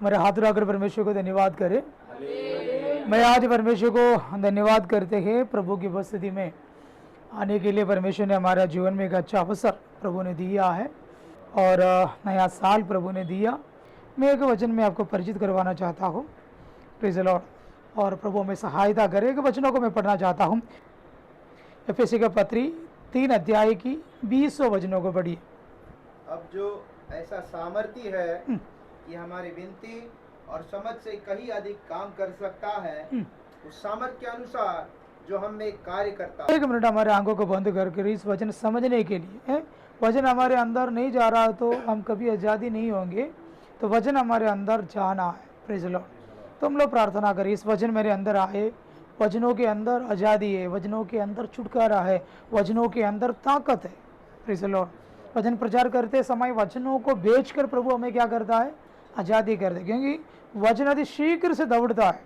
मेरे हाथ उठाकर परमेश्वर को धन्यवाद करें। मैं आज परमेश्वर को धन्यवाद करते हैं प्रभु की उपस्थिति में आने के लिए। परमेश्वर ने हमारा जीवन में एक अच्छा अवसर प्रभु ने दिया है और नया साल प्रभु ने दिया। मैं एक वचन में आपको परिचित करवाना चाहता हूँ, प्रेज़ द लॉर्ड, और प्रभु हमें सहायता करे। एक वचनों को मैं पढ़ना चाहता हूँ। एफएसी का पत्री 3 अध्याय की 20 वचनों को पढ़िए। अब जो ऐसा सामर्थ्य है कि हमारी विनती और समझ से कहीं अधिक काम कर सकता है, उस सामर्थ्य के अनुसार जो हम में कार्य करता है। एक मिनट हमारे आंखों को बंद करके इस वचन समझने के लिए, वचन हमारे अंदर नहीं जा रहा तो हम कभी आज़ादी नहीं होंगे। तो वचन हमारे अंदर जाना है, प्रेज़ द लॉर्ड। तो हम लोग प्रार्थना करें, इस वचन मेरे अंदर आए। वचनों के अंदर आज़ादी है, वचनों के अंदर छुटकारा है, वचनों के अंदर ताकत है, प्रेज़ द लॉर्ड। वचन प्रचार करते समय वचनों को बेचकर प्रभु हमें क्या करता है? आज़ादी कर दे, क्योंकि वचन अति शीघ्र से दौड़ता है।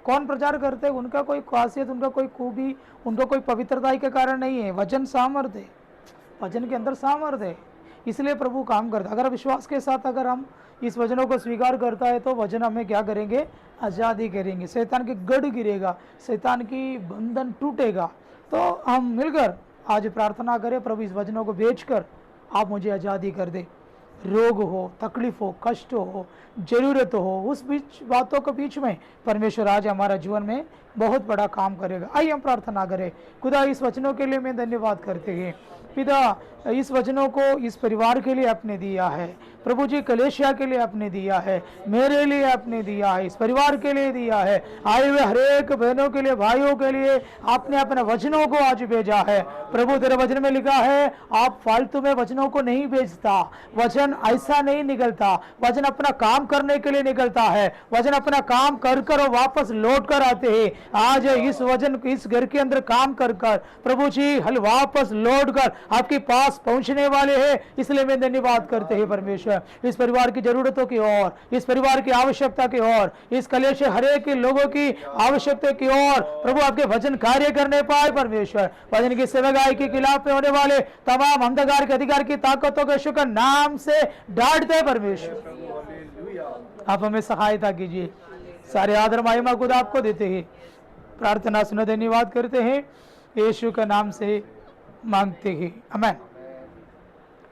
कौन प्रचार करते हैं उनका कोई खासियत, उनका कोई खूबी, उनका कोई पवित्रता के कारण नहीं है। वचन सामर्थ्य है, वचन के अंदर सामर्थ्य है, इसलिए प्रभु काम करता है। अगर विश्वास के साथ अगर हम इस वचनों को स्वीकार करता है तो वचन हमें क्या करेंगे? आज़ादी करेंगे। शैतान के गढ़ गिरेगा, शैतान की बंधन टूटेगा। तो हम मिलकर आज प्रार्थना करें, प्रभु इस वचनों को बेचकर आप मुझे आज़ादी कर दे। रोग हो, तकलीफ हो, कष्ट हो, जरूरत हो, उस बीच बातों के बीच में परमेश्वर आज हमारा जीवन में बहुत बड़ा काम करेगा। आइए हम प्रार्थना करें। खुदा इस वचनों के लिए मैं धन्यवाद करते हैं। पिता, इस वचनों को इस परिवार के लिए आपने दिया है, प्रभु जी कलेशिया के लिए आपने दिया है, मेरे लिए आपने दिया है, इस परिवार के लिए दिया है, आए हुए हरेक बहनों के लिए, भाइयों के लिए आपने अपने वचनों को आज भेजा है। प्रभु तेरे वचन में लिखा है, आप फालतू में वचनों को नहीं भेजता। वचन ऐसा नहीं निकलता, वचन अपना काम करने के लिए निकलता है। वचन अपना काम कर कर वापस लौट कर आते हैं। आज इस वचन इस घर के अंदर काम कर कर प्रभु जी हल वापस लौट कर आपके पास पहुंचने वाले हैं। इसलिए मैं धन्यवाद करते हैं परमेश्वर, इस परिवार की जरूरतों की ओर, इस परिवार की आवश्यकता की ओर, इस कलेश हरेक लोगों की आवश्यकता की ओर प्रभु आपके वचन कार्य करने पाए। परमेश्वर वचन की सेवकाई के खिलाफ में होने वाले तमाम अंधकार के अधिकार की ताकतों के यीशु के नाम से डांटते हैं। परमेश्वर आप हमें सहायता कीजिए। सारे आदर महिमा खुद आपको देते हैं। प्रार्थना सुनो, धन्यवाद करते हैं, यीशु के नाम से मांगते हैं, आमीन।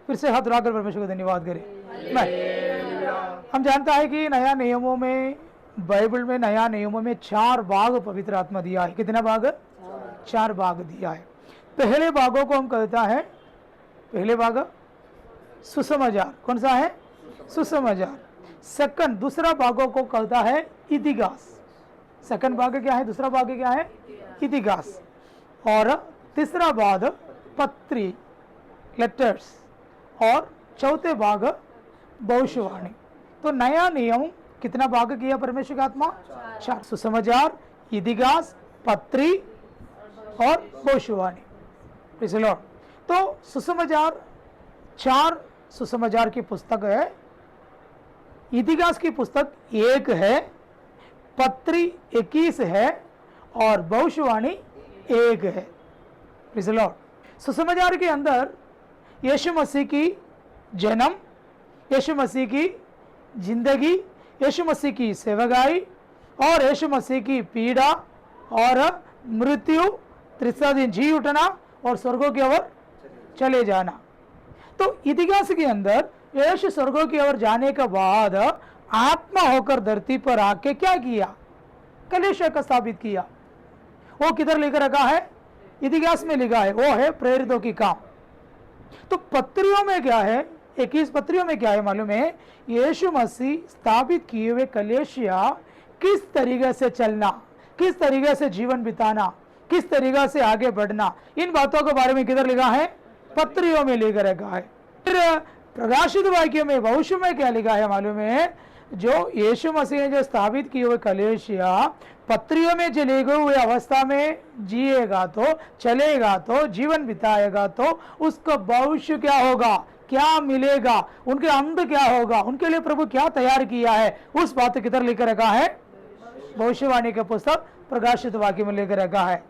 फिर से हाथ उठाकर परमेश्वर को धन्यवाद करें। हम जानता है कि नया नियमों में, बाइबल में नया नियमों में 4 भाग पवित्र आत्मा दिया है। कितना भाग? 4 भाग दिया है। पहले भागों को हम कहता है, पहले भाग सुसमाचार। कौन सा है? सुसमाचार। सेकंड, दूसरा भागों को कहता है इतिहास। सेकंड भाग क्या है? दूसरा भाग क्या है? इतिहास। और तीसरा भाग पत्री, लेटर्स। और चौथे भाग भविष्यवाणी। तो नया नियम कितना भाग किया परमेश्वर का आत्मा? 4। सुसमाचार, इतिहास, पत्री और भविष्यवाणी। Praise the Lord. तो सुसमाचार 4 सुसमाचार की पुस्तक है, इतिहास की पुस्तक 1 है, पत्री 21 है और भविष्यवाणी 1 है। Praise the Lord. सुसमाचार के अंदर यीशु मसीह की जन्म, यीशु मसीह की जिंदगी, यीशु मसीह की सेवकाई और यीशु मसीह की पीड़ा और मृत्यु, तीसरा दिन जी उठना और स्वर्गों की ओर चले जाना। तो इतिहास के अंदर यीशु स्वर्गों की ओर जाने के बाद आत्मा होकर धरती पर आके क्या किया? कलीसिया का स्थापित किया। वो किधर लेकर रखा है? इतिहास में लिखा है, वो है प्रेरितों की काम। तो पत्रियों में क्या है? 21 पत्रियों में क्या है मालूम है? यीशु मसीह स्थापित किए हुए कलीसिया किस तरीके से चलना, किस तरीके से जीवन बिताना, किस तरीके से आगे बढ़ना, इन बातों के बारे में किधर लिखा है? पत्रियों में लेकर रखा है। फिर प्रकाशित वाक्यों में, भविष्य में क्या लिखा है मालूम है? जो यीशु मसीह ने जो स्थापित किए हुए कलीसिया पत्रियों में चले गए हुए अवस्था में जिएगा तो, चलेगा तो, जीवन बिताएगा तो उसका भविष्य क्या होगा, क्या मिलेगा, उनके अंत क्या होगा, उनके लिए प्रभु क्या तैयार किया है, उस बात को किधर लेकर रखा है? भविष्यवाणी का पुस्तक प्रकाशित वाक्य में लेकर रखा है।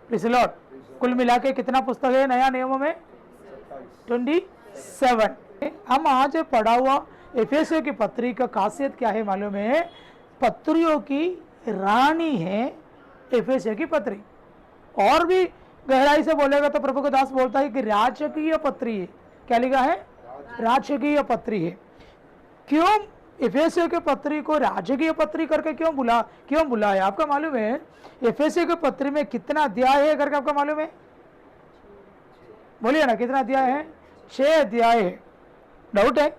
Praise the Lord. कुल मिला के कितना पुस्तक है नया नियमों में? 27। हम आज पढ़ा हुआ एफेसियों की पत्री का खासियत क्या है मालूम है? पत्रियों की रानी है एफेसियों की पत्री। और भी गहराई से बोलेगा तो प्रभु का दास बोलता है कि राजकीय पत्री है। क्या लिखा है? राजकीय पत्री है। क्यों एफेसियों के पत्री को राजकीय पत्री करके क्यों बुलाया? आपका मालूम है एफेसियों के पत्री में कितना अध्याय है करके आपका मालूम है? बोलिए ना, कितना अध्याय है? 6 अध्याय है। डाउट है?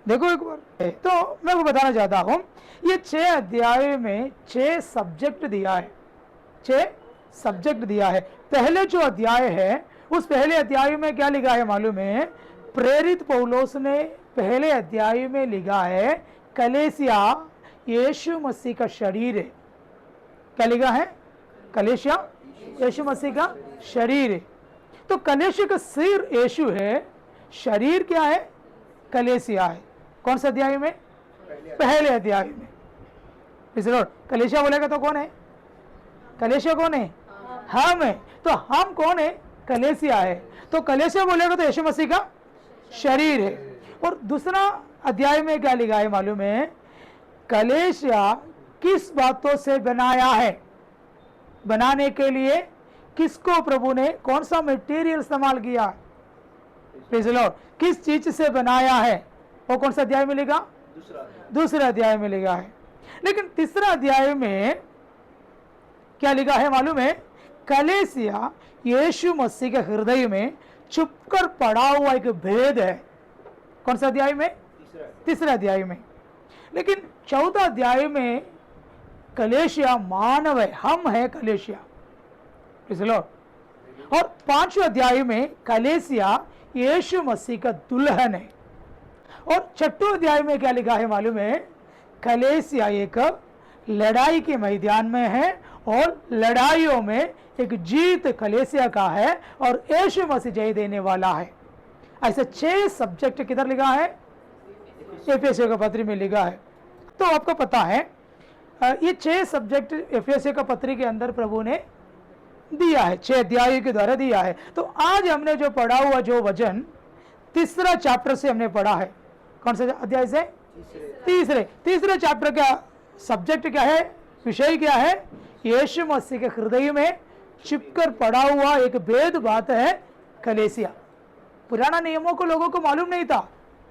देखो एक बार। तो मैं आपको बताना चाहता हूं, ये 6 अध्याय में 6 सब्जेक्ट दिया है। 6 सब्जेक्ट दिया है। पहले जो अध्याय है उस पहले अध्याय में क्या लिखा है मालूम है? प्रेरित पौलुस ने पहले अध्याय में लिखा है कलीसिया यीशु मसीह का शरीर है। क्या लिखा है? कलीसिया यीशु मसीह का शरीर है। तो कलीसिया का सिर यीशु है, शरीर क्या है? कलीसिया है। कौन सा अध्याय में? पहले अध्याय में। कलीसिया बोलेगा तो कौन है? कलीसिया कौन है? हम है। तो हम कौन है? कलीसिया है। तो कलीसिया बोलेगा तो यीशु मसीह का शरीर है। और दूसरा अध्याय में क्या लिखा है मालूम है? कलीसिया किस बातों से बनाया है? बनाने के लिए किसको प्रभु ने कौन सा मटेरियल इस्तेमाल किया? Praise the Lord. किस चीज से बनाया है वो कौन सा अध्याय में लिखा? दूसरा अध्याय में लिखा है। लेकिन तीसरा अध्याय में क्या लिखा है मालूम है? कलीसिया यीशु मसीह के हृदय में छुपकर पड़ा हुआ एक भेद है। कौन सा अध्याय में? तीसरा अध्याय में। लेकिन चौथा अध्याय में कलीसिया मानव है, हम है कलीसिया। Praise the Lord. और 5वें अध्याय में कलीसिया यीशु मसीह का दुल्हन है। और 6वें अध्याय में क्या लिखा है मालूम है? कलीसिया एक लड़ाई के मैदान में है और लड़ाइयों में एक जीत कलीसिया का है और यीशु मसीह जय देने वाला है। ऐसे 6 सब्जेक्ट किधर लिखा है? एफेसियों का पत्री में लिखा है। तो आपको पता है ये 6 सब्जेक्ट एफेसियों का पत्री के अंदर प्रभु ने दिया है, 6 अध्यायों के द्वारा दिया है। तो आज हमने जो पढ़ा हुआ जो वचन तीसरा चैप्टर से हमने पढ़ा है। कौन सा अध्याय से? तीसरे चैप्टर का सब्जेक्ट क्या है? विषय क्या है? यीशु मसीह के हृदय में छिपकर पड़ा हुआ एक भेद बात है कलीसिया। पुराना नियमों को लोगों को मालूम नहीं था,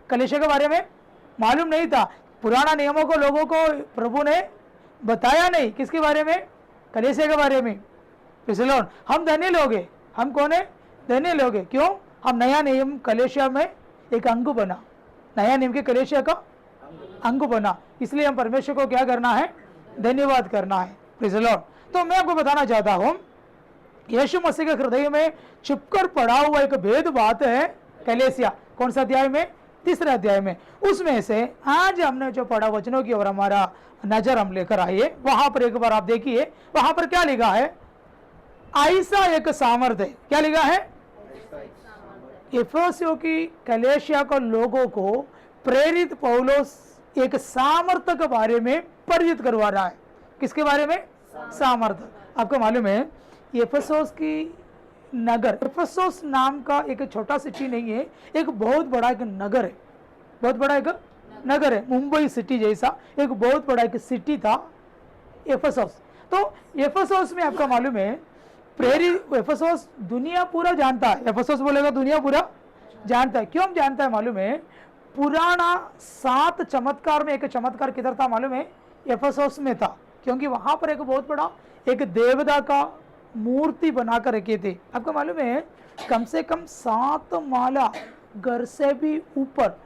कलीसिया के बारे में मालूम नहीं था। पुराना नियमों को लोगों को प्रभु ने बताया नहीं। किसके बारे में? कलीसिया के बारे में। इसलिए हम धन्य लोग हैं। हम कौन है? धन्य लोग हैं। क्यों? हम नया नियम कलीसिया में एक अंग बना, नया नियम के कलीसिया का अंग बना। इसलिए हम परमेश्वर को क्या करना है? धन्यवाद करना है। Praise the Lord. तो मैं आपको बताना चाहता हूं यीशु मसीह के हृदय में छुपकर पड़ा हुआ एक भेद बात है कलीसिया। कौन सा अध्याय में? तीसरा अध्याय में। उसमें से आज हमने जो पढ़ा वचनों की ओर हमारा नजर हम लेकर आइए। वहां पर एक बार आप देखिए, वहां पर क्या लिखा है? ऐसा एक सामर्थ्य। क्या लिखा है? एफेसियों की कलीसिया को लोगों को प्रेरित पौलुस एक सामर्थ्य के बारे में परिचित करवा रहा है। किसके बारे में? सामर्थ्य। आपको मालूम है एफेसोस की नगर, एफेसोस नाम का एक छोटा सिटी नहीं है, एक बहुत बड़ा एक नगर है। बहुत बड़ा एक नगर है। मुंबई सिटी जैसा एक बहुत बड़ा एक सिटी था एफेसोस। तो एफेसोस में आपका मालूम है प्रेरित एफेसोस दुनिया पूरा जानता है। एफेसोस बोलेगा दुनिया पूरा जानता है। क्यों जानता है मालूम है? पुराना 7 चमत्कार में एक चमत्कार किधर था मालूम है? एफेसोस में था। क्योंकि वहां पर एक बहुत बड़ा एक देवता का मूर्ति बनाकर रखे थे। आपको मालूम है कम से कम 7 माला घर से भी ऊपर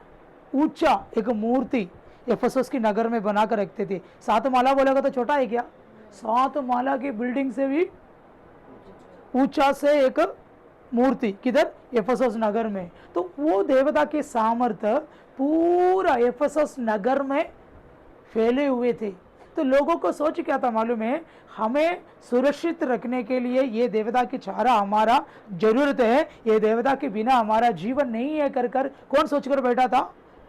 ऊंचा एक मूर्ति एफेसोस की नगर में बनाकर रखते थे। 7 माला बोलेगा तो छोटा है क्या? 7 माला की बिल्डिंग से भी ऊंचा से एक मूर्ति किधर? एफेसोस नगर में। तो वो देवता के सामर्थ्य पूरा एफेसोस नगर में फैले हुए थे। तो लोगों को सोच क्या था मालूम है? हमें सुरक्षित रखने के लिए ये देवता की चारा हमारा जरूरत है, ये देवता के बिना हमारा जीवन नहीं है कर कौन सोचकर बैठा था?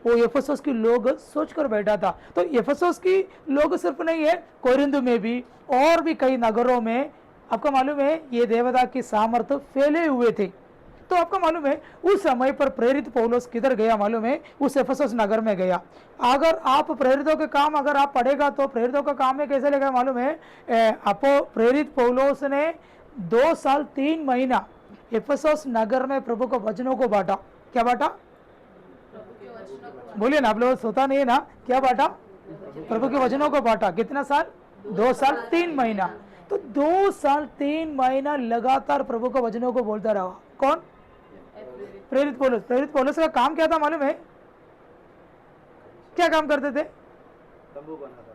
वो एफेसोस के लोग सोचकर बैठा था। तो एफेसोस की लोग सिर्फ नहीं है, कोरिन्थ में भी और भी कई नगरों में आपको मालूम है ये देवता की सामर्थ्य फैले हुए थे। तो आपको मालूम है उस समय पर प्रेरित पौलुस किधर गया मालूम है? उस एफेसस नगर में गया। अगर आप प्रेरितों के काम अगर आप पढ़ेगा तो प्रेरितों का काम में कैसे लगा मालूम है? आपो प्रेरित पौलुस ने 2 साल 3 महीना एफेसस नगर में प्रभु को वचनों को बांटा। क्या बांटा? बोलिए ना, आप लोग सोता नहीं है ना, क्या बांटा? प्रभु के वचनों को बांटा। कितना साल? 2 साल 3 महीना। तो 2 साल 3 महीना लगातार प्रभु के वचनों को बोलता रहा। कौन? प्रेरित पौलुस। प्रेरित पौलुस का काम क्या था मालूम है? क्या काम करते थे?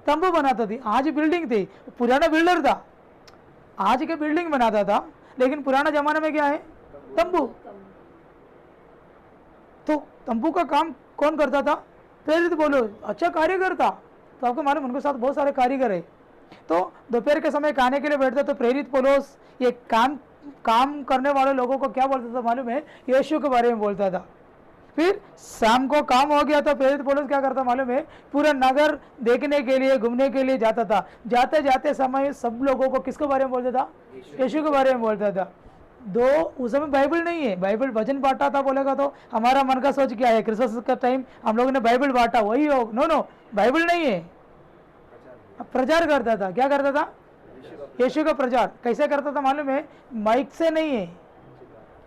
तंबू बनाता थी। आज बिल्डिंग थी, पुराना बिल्डर था, आज के बिल्डिंग बनाता था, लेकिन पुराना जमाना में क्या है? तंबू। तो तंबू का काम कौन करता था? प्रेरित पौलुस। अच्छा कारीगर था। तो आपको मालूम उनके साथ बहुत सारे कारीगर है। तो दोपहर के समय खाने के लिए बैठते तो प्रेरित पौलुस ये काम करने वाले लोगों को क्या बोलता था मालूम है? यीशु के बारे में बोलता था। फिर शाम को काम हो गया तो प्रेरित पौलुस क्या करता मालूम है? पूरा नगर देखने के लिए घूमने के लिए जाता था। जाते जाते समय सब लोगों को किसके बारे में बोलता था? यीशु के बारे में बोलता था। उस समय बाइबल नहीं है, बाइबल वचन बांटा था बोलेगा तो हमारा मन का सोच क्या है? क्रिसमस का टाइम हम लोगों ने बाइबल बांटा, वही हो। नो, बाइबल नहीं है, प्रचार करता था। क्या करता था? यीशु का प्रचार। कैसे करता था मालूम है? माइक से नहीं है,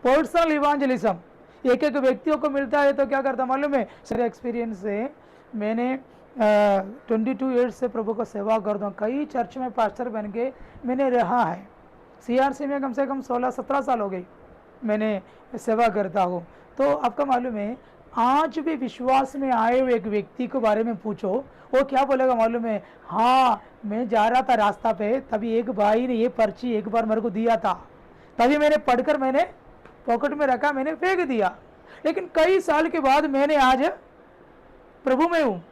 पर्सनल इवांजलिज्म। एक एक व्यक्तियों को मिलता है तो क्या करता मालूम है? सारे एक्सपीरियंस से मैंने 22 ईयर्स से प्रभु को सेवा करता हूँ। कई चर्च में पास्टर बन के मैंने रहा है। CRC में कम से कम 16-17 साल हो गई मैंने सेवा करता हूँ। तो आपका मालूम है आज भी विश्वास में आए हुए एक व्यक्ति के बारे में पूछो, वो क्या बोलेगा मालूम है? हाँ, मैं जा रहा था रास्ता पे, तभी एक भाई ने ये पर्ची एक बार मेरे को दिया था, तभी मैंने पढ़कर मैंने पॉकेट में रखा, मैंने फेंक दिया। लेकिन कई साल के बाद मैंने आज प्रभु में हूँ।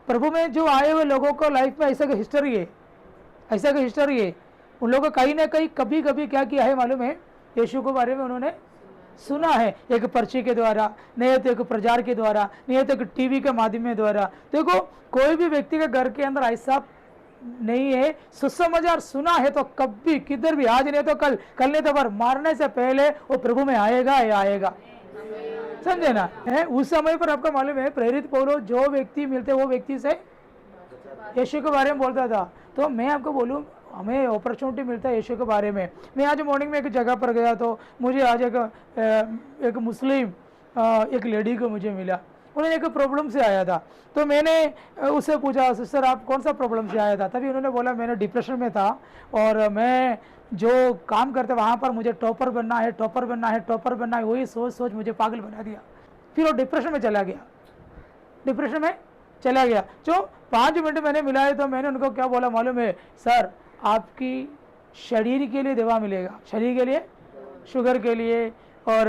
प्रभु में जो आए हुए लोगों को लाइफ में ऐसा का हिस्ट्री है, ऐसा का हिस्ट्री है। उन लोगों को कहीं ना कहीं कभी कभी क्या किया है मालूम है? यीशु के बारे में उन्होंने सुना है, एक पर्ची के द्वारा, नहीं तो एक प्रचार के द्वारा, नहीं तो एक टीवी के माध्यम द्वारा। देखो कोई भी व्यक्ति के घर के अंदर ऐसा नहीं है, सुसमाचार सुना है तो कभी किधर भी, आज नहीं तो कल, कल नहीं तो पर, मारने से पहले वो प्रभु में आएगा या आएगा। समझे ना? है उस समय पर आपका मालूम है प्रेरित पौलुस जो व्यक्ति मिलते वो व्यक्ति से यीशु के बारे में बोलता था। तो मैं आपको बोलूँ हमें अपॉर्चुनिटी मिलता है यीशु के बारे में। मैं आज मॉर्निंग में एक जगह पर गया तो मुझे आज एक मुस्लिम एक लेडी को मुझे मिला। उन्होंने एक प्रॉब्लम से आया था। तो मैंने उससे पूछा, सिस्टर आप कौन सा प्रॉब्लम से आया था? तभी उन्होंने बोला मैंने डिप्रेशन में था और मैं जो काम करते वहाँ पर मुझे टॉपर बनना है, टॉपर बनना है, टॉपर बनना है, वही सोच सोच मुझे पागल बना दिया। फिर वो डिप्रेशन में चला गया, डिप्रेशन में चला गया। जो 5 मिनट मैंने मिलाए तो मैंने उनको क्या बोला मालूम है? सर आपकी शरीर के लिए दवा मिलेगा, शरीर के लिए, शुगर के लिए और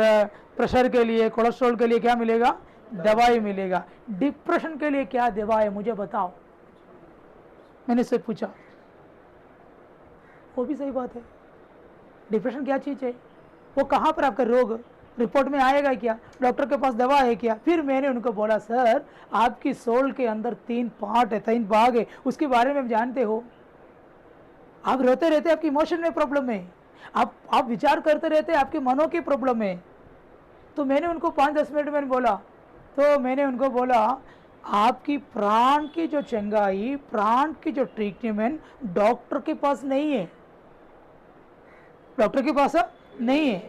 प्रेशर के लिए, कोलेस्ट्रॉल के लिए क्या मिलेगा? दवाई मिलेगा। डिप्रेशन के लिए क्या दवा है मुझे बताओ। मैंने उससे पूछा, वो भी सही बात है, डिप्रेशन क्या चीज़ है? वो कहाँ पर आपका रोग रिपोर्ट में आएगा क्या? डॉक्टर के पास दवा है क्या? फिर मैंने उनको बोला सर आपकी सोल के अंदर 3 पार्ट है, 3 भाग है, उसके बारे में जानते हो? आप रोते रहते आपकी इमोशन में प्रॉब्लम है, आप विचार करते रहते आपके मनों की प्रॉब्लम है। तो मैंने उनको 5-10 मिनट में बोला, तो मैंने उनको बोला आपकी प्राण की जो चंगाई, प्राण की जो ट्रीटमेंट डॉक्टर के पास नहीं है, डॉक्टर के पास नहीं है।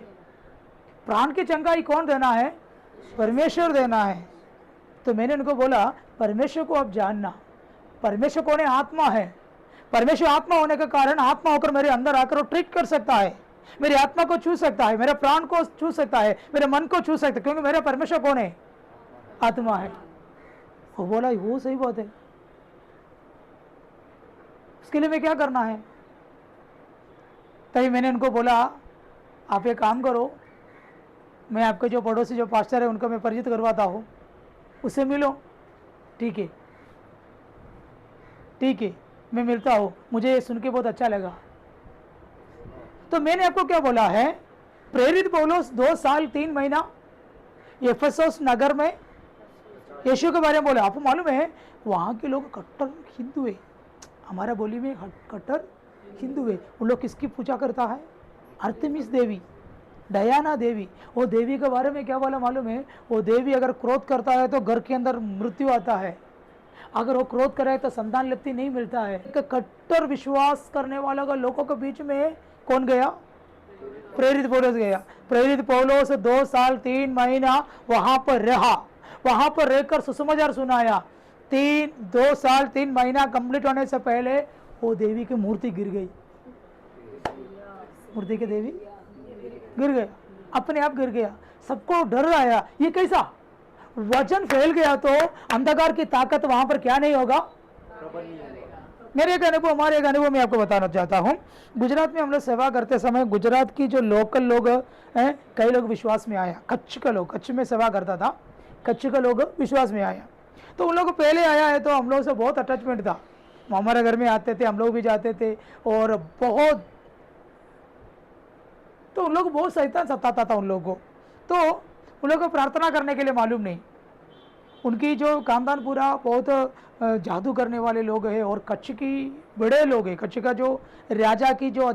प्राण की चंगाई कौन देना है? परमेश्वर देना है। तो मैंने उनको बोला परमेश्वर को आप जानना, परमेश्वर कौन है? आत्मा है। परमेश्वर आत्मा होने के कारण आत्मा होकर मेरे अंदर आकर वो ट्रीट कर सकता है, मेरी आत्मा को छू सकता है, मेरे प्राण को छू सकता है, मेरे मन को छू सकता है, क्योंकि मेरा परमेश्वर कौन है? आत्मा है। वो बोला वो सही बात है, उसके लिए मैं क्या करना है? तभी मैंने उनको बोला आप एक काम करो, मैं आपके जो पड़ोसी जो पास्टर है उनको मैं परिचित करवाता हूँ, उससे मिलो। ठीक है, ठीक है, मैं मिलता हूँ। मुझे ये सुन के बहुत अच्छा लगा। तो मैंने आपको क्या बोला है? प्रेरित पौलुस 2 साल 3 महीना एफेसस नगर में यीशु के बारे में बोला। आपको मालूम है वहाँ के लोग कट्टर हिंदू है, हमारा बोली में कट्टर हिंदू है। उन लोग किसकी पूजा करता है? आर्तेमिस देवी। डयाना देवी, वो देवी के बारे में क्या बोला मालूम है? वो देवी अगर क्रोध करता है तो घर के अंदर मृत्यु आता है, अगर वो क्रोध करे तो संतान लिप्ति नहीं मिलता है। कट्टर विश्वास करने वाला का लोगों के बीच में कौन गया? प्रेरित पौलुस गया। प्रेरित पौलुस 2 साल 3 महीना वहां पर रहा, वहां पर रहकर सुसमाचार सुनाया। 2 साल 3 महीना कंप्लीट होने से पहले वो देवी की मूर्ति गिर गई, मूर्ति की देवी गिर गया, अपने आप गिर गया। सबको डर आया, ये कैसा? वजन फैल गया तो अंधकार की ताकत वहां पर क्या नहीं होगा? मेरे एक अनुभव, हमारे एक अनुभव में आपको बताना चाहता हूँ। गुजरात में हम लोग सेवा करते समय गुजरात की जो लोकल लोग हैं, कई लोग विश्वास में आया। कच्छ का लोग, कच्छ में सेवा करता था, कच्छ का लोग विश्वास में आया। तो उन लोग पहले आया है तो हम लोग से बहुत अटैचमेंट था, हमारे घर में आते थे, हम लोग भी जाते थे, और बहुत, तो उन लोग बहुत शैतान सताता था उन लोगों को। तो उन लोगों को प्रार्थना करने के लिए मालूम नहीं, उनकी जो खानदान पूरा बहुत जादू करने वाले लोग हैं, और कच्छ की बड़े लोग हैं। कच्छ का जो राजा की जो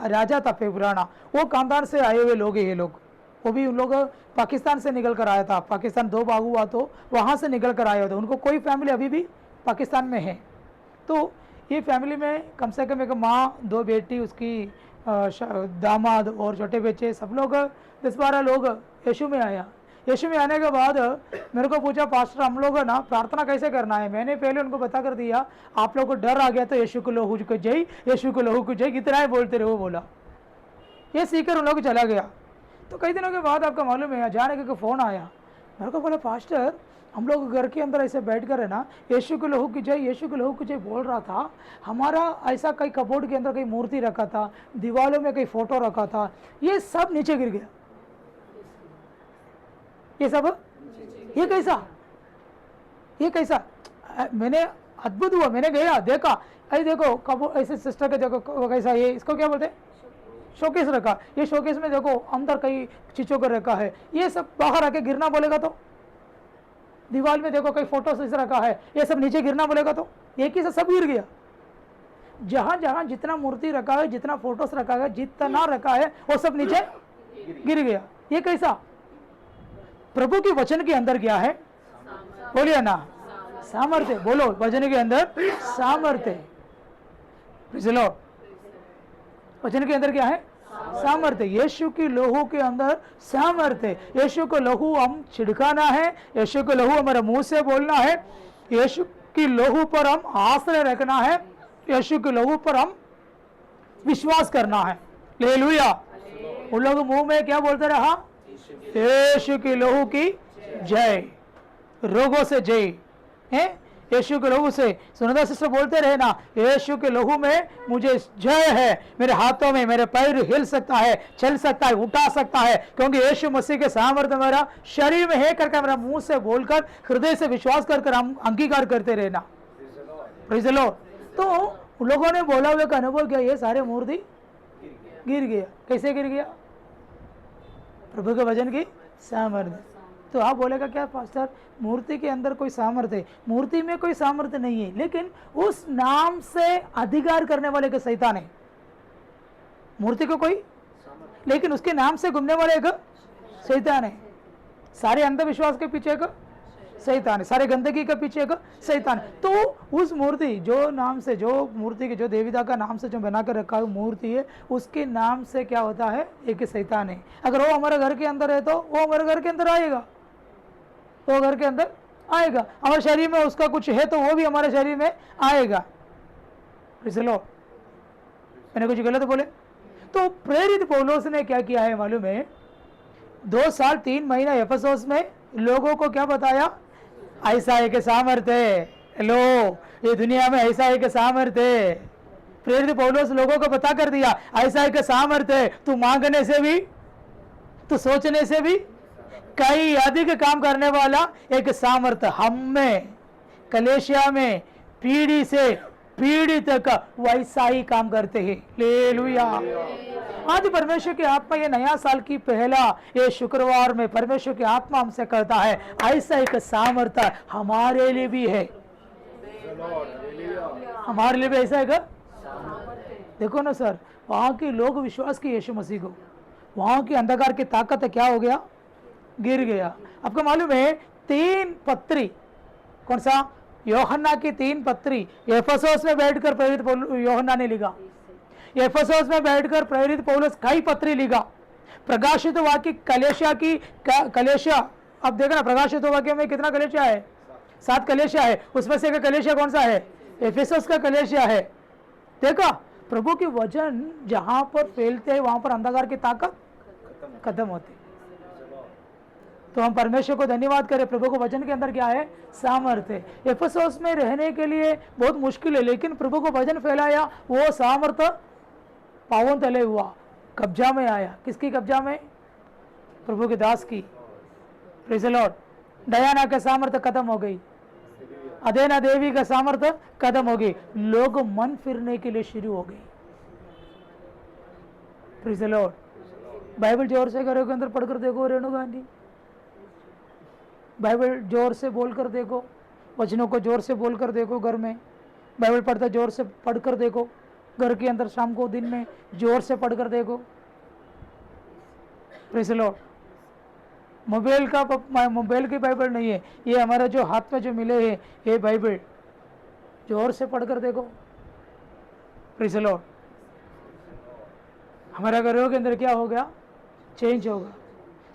राजा था पुराना, वो खानदान से आए हुए लोग हैं ये लोग। वो भी उन लोग पाकिस्तान से निकल कर आया था, पाकिस्तान 2 भाग हुआ तो वहाँ से निकल कर आए थे। उनको कोई फैमिली अभी भी पाकिस्तान में है। तो ये फैमिली में कम से कम एक माँ, 2 बेटी, उसकी दामाद और छोटे बच्चे, सब लोग 10-12 लोग यीशु में आया। यीशु में आने के बाद मेरे को पूछा, पास्टर हम लोग ना प्रार्थना कैसे करना है? मैंने पहले उनको बता कर दिया, आप लोग को डर आ गया तो यीशु को लहू को जय, यीशु को लहू को जय, इतना ही बोलते रहे। वो बोला, ये सीखकर उन लोग चला गया। तो कई दिनों के बाद आपका मालूम है अचानक एक फ़ोन आया, मेरे को बोला, पास्टर हम लोग घर के अंदर ऐसे बैठ कर है ना, यीशु को लहू की जय, यीशु को लहू की जय बोल रहा था। हमारा ऐसा कई कबोर्ड के अंदर कई मूर्ति रखा था, दीवारों में कई फोटो रखा था, ये सब नीचे गिर गया। ये सब, ये कैसा, ये कैसा? मैंने अद्भुत हुआ, मैंने गया देखा, अरे देखो कबोर्ड ऐसे सिस्टर के, देखो कैसा, ये इसको क्या बोलते हैं? शोकेस रखा। ये शोकेस में देखो अंदर कई चीजों को रखा है, ये सब बाहर आके गिरना बोलेगा तो? दीवार में देखो कई फोटोस इस रखा है, ये सब नीचे गिरना बोलेगा तो? एक ही से सब गिर गया। जहां जहां जितना मूर्ति रखा है, जितना फोटोस रखा है, जितना रखा है, वो सब नीचे गिर गया। ये कैसा? प्रभु के वचन के अंदर क्या है? बोलिए ना, सामर्थ्य। बोलो, वचन के अंदर सामर्थ्य। वचन के अंदर क्या है? सामर्थ्य। यीशु की लहू के अंदर सामर्थ्य। यीशु को लहू हम छिड़काना है, यीशु को लहू हमारे मुंह से बोलना है, यीशु की लहू पर हम आश्रय रखना है, यीशु की लहू पर हम विश्वास करना है। हालेलुया। उन लोग मुंह में क्या बोलते रहा? यीशु की लहू की जय, रोगों से जय है, यीशु के लहू से। सुनंदा सिस्टर बोलते रहे ना, यीशु के लहू में मुझे जय है, मेरे हाथों में मेरे पैर हिल सकता है, चल सकता है, उठा सकता है, क्योंकि यीशु मसीह के सामर्थ्य मेरा शरीर में है करके मेरा मुंह से बोलकर, हृदय से विश्वास कर हम अंगीकार करते रहे ना। Praise the Lord. तो उन लोगों ने बोला हुआ का अनुभव किया, ये सारे मूर्ति गिर गया। कैसे गिर गया? प्रभु के वचन की सामर्थ्य। तो आप बोलेगा क्या पास्टर, मूर्ति के अंदर कोई सामर्थ्य है? मूर्ति में कोई सामर्थ्य नहीं है, लेकिन उस नाम से अधिकार करने वाले के शैतान है। मूर्ति को कोई, लेकिन उसके नाम से घूमने वाले एक शैतान है। सारे अंधविश्वास के पीछे एक शैतान है, सारे गंदगी के पीछे एक शैतान है। तो उस मूर्ति जो नाम से, जो मूर्ति के, जो देवता का नाम से जो बनाकर रखा हुआ मूर्ति है, उसके नाम से क्या होता है? एक शैतान है। अगर वो हमारे घर के अंदर है तो वो हमारे घर के अंदर आएगा, वो घर के अंदर आएगा। हमारे शरीर में उसका कुछ है तो वो भी हमारे शरीर में आएगा। लो, मैंने कुछ गलत बोले? तो प्रेरित पौलुस ने क्या किया है मालूम है? 2 साल 3 महीना एफेसोस में लोगों को क्या बताया? ऐसा एक सामर्थ्य, लो ये दुनिया में ऐसा एक सामर्थ्य। प्रेरित पौलुस लोगों को बता कर दिया, ऐसा एक सामर्थ्य, तू मांगने से भी, तू सोचने से भी कई अधिक काम करने वाला एक सामर्थ्य हम में, कलेशिया में पीढ़ी से पीढ़ी तक वैसा ही काम करते हैं। हालेलुया। आज परमेश्वर की आत्मा ये नया साल की पहला ये शुक्रवार में परमेश्वर की आत्मा हमसे कहता है, ऐसा एक सामर्थ्य हमारे लिए भी है, हमारे लिए भी ऐसा एक। देखो ना सर, वहाँ के लोग विश्वास किए यीशु मसीह को, वहां की अंधकार की ताकत क्या हो गया, गिर गया। आपको मालूम है 3 पत्री, कौन सा, यूहन्ना की 3 पत्री एफेसोस में बैठकर प्रेरित यूहन्ना ने लिखा। एफेसोस में बैठकर प्रेरित पौलुस कई पत्री लिखा। प्रकाशित वाक्य कलेशिया की कलेशिया, अब देखो ना प्रकाशित वाक्य में कितना कलेशिया है, 7 कलेशिया है, उसमें से एक कलेशिया कौन सा है, एफेसस का कलेशिया है। देखा, प्रभु के वचन जहां पर फैलते हैं वहां पर अंधकार की ताकत खत्म होती। तो हम परमेश्वर को धन्यवाद करें, प्रभु को वचन के अंदर क्या है, सामर्थ्य। एफेसस में रहने के लिए बहुत मुश्किल है, लेकिन प्रभु को वचन फैलाया, वो सामर्थ्य पावन तले हुआ, कब्जा में आया। किसकी कब्जा में, प्रभु के दास की। Praise the Lord. डयाना का सामर्थ्य खत्म हो गई, अदेना देवी का सामर्थ्य खत्म हो गई, लोग मन फिरने के लिए शुरू हो गई। Praise the Lord. बाइबल जोर से घरों के अंदर पढ़कर देखो रेणु गांधी, बाइबल जोर से बोलकर देखो, वचनों को जोर से बोलकर देखो, घर में बाइबल पढ़ते जोर से पढ़कर देखो, घर के अंदर शाम को दिन में जोर से पढ़कर देखो। Praise the Lord. मोबाइल की बाइबल नहीं है, ये हमारे जो हाथ में जो मिले हैं ये बाइबल, जोर से पढ़कर देखो। Praise the Lord. हमारे घरों के अंदर क्या हो गया, चेंज होगा।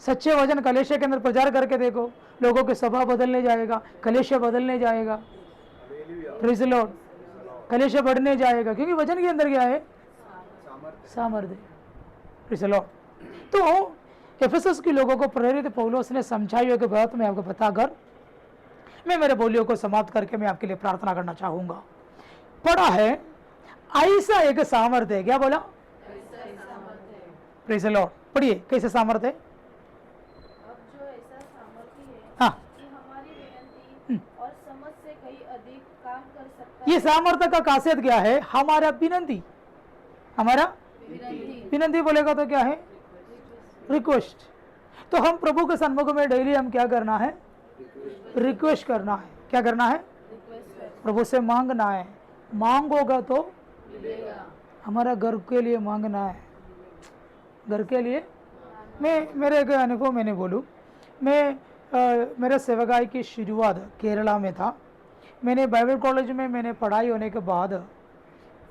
सच्चे वचन कलेशिया के अंदर प्रचार करके देखो, लोगों के स्वभाव बदलने जाएगा, कलेशिया बदलने जाएगा। Praise the Lord. कलेशिया बढ़ने जाएगा, क्योंकि वचन के अंदर क्या है, सामर्थ्य। Praise the Lord. तो एफेसस के लोगों को प्रेरित पौलुस ने समझाई के बात में आपको बताकर मैं मेरे बोलियों को समाप्त करके मैं आपके लिए प्रार्थना करना चाहूंगा। पढ़ा है ऐसा एक सामर्थ्य है, क्या बोला, प्रेज़ द लॉर्ड। पढ़िए, कैसे सामर्थ्य है। अब जो ऐसा सामर्थ्य है हाँ, कि हमारी विनती और समझ से कहीं अधिक काम कर सकता ये सामर्थ्य का खासियत क्या है, हमारा विनती, हमारा विनती विनती बोलेगा तो क्या है, रिक्वेस्ट। तो हम प्रभु के सन्मुख में डेली हम क्या करना है, रिक्वेस्ट करना है। क्या करना है, रिक्वेस्ट है, प्रभु से मांगना है। मांगोगा तो मिलेगा। हमारा घर के लिए मांगना है, घर के लिए। मैं मेरे एक अनुभव मैंने बोलूँ, मैं मेरे सेवकाई की शुरुआत केरला में था। मैंने बाइबल कॉलेज में मैंने पढ़ाई होने के बाद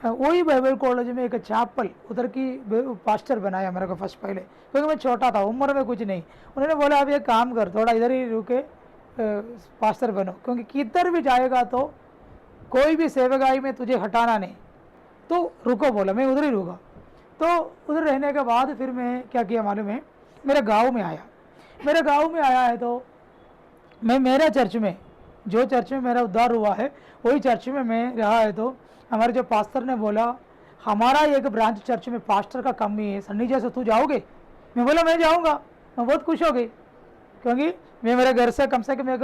वही बाइबल कॉलेज में एक चैपल उधर की पास्टर बनाया मेरे को फर्स्ट पहले, क्योंकि मैं छोटा था, उम्र में कुछ नहीं। उन्होंने बोला अब ये काम कर, थोड़ा इधर ही रुके पास्टर बनो, क्योंकि किधर भी जाएगा तो कोई भी सेवकाई में तुझे हटाना नहीं, तो रुको बोला। मैं उधर ही रुका। तो उधर रहने के बाद फिर मैं क्या किया मालूम है, मेरे गांव में आया। मेरे गांव में आया है तो मैं मेरे चर्च में, जो चर्च में मेरा उद्धार हुआ है वही चर्च में मैं रहा है। तो हमारे जो पास्टर ने बोला हमारा एक ब्रांच चर्च में पास्टर का कमी है, सन्नी जैसे तू जाओगे। मैं बोला मैं जाऊँगा। मैं बहुत खुश हो गई, क्योंकि मैं मेरे घर से कम एक